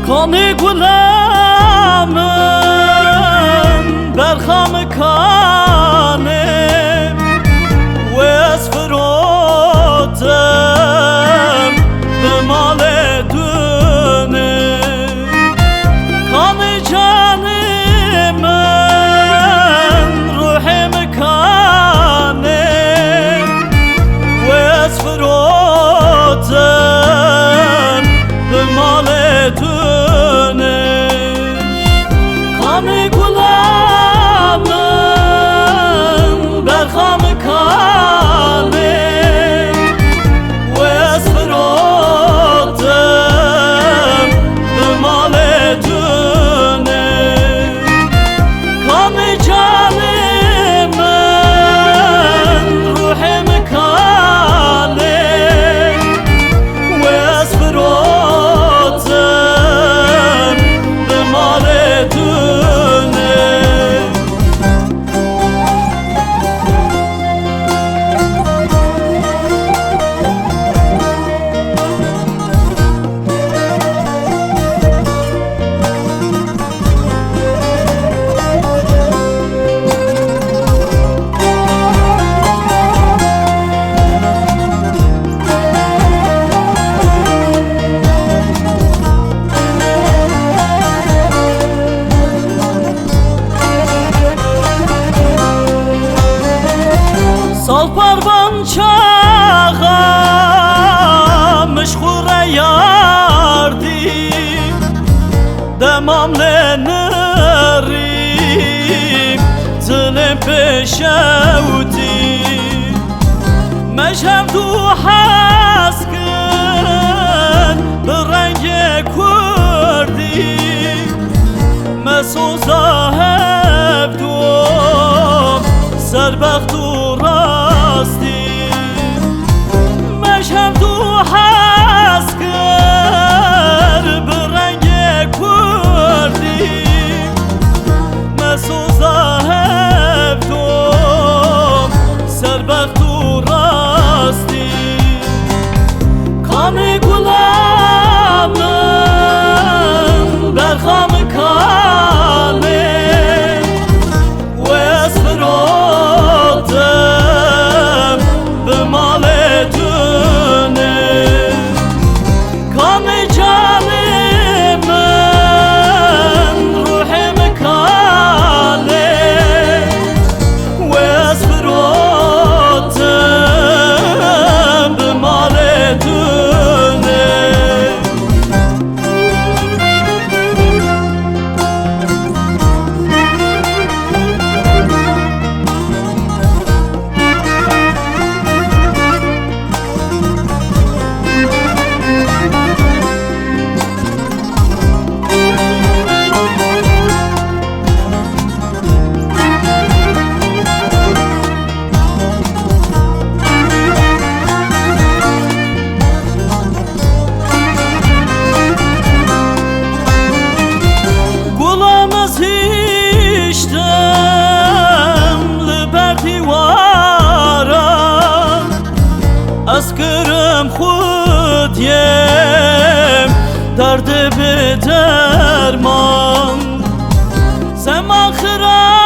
کانی گلامن برخام کانم و از فراتم به مال دونه کانی جان من روح مکانم و از فراتم به مال دونه کانی گلامن برخام کانم و از فراتم به مال دونه کانی جان من روح مکانم و از فراتم به مال دونه سال پروان چاقا مشخور یاردی دمام لنریم ظلم بشودی مشهم تو حسکن به رنگ کردی مسوزا هفدوم سربخت و راستی مشهم تو حسکر به رنگ کردی مسوزا هفدوم سربخت و راستی کانی گلامن برخام کانم و از فراتم به مال دونه کانی جان من روح مکانم و از فراتم به مال دونه اسکرم خودیم درد به درمان زمان خراب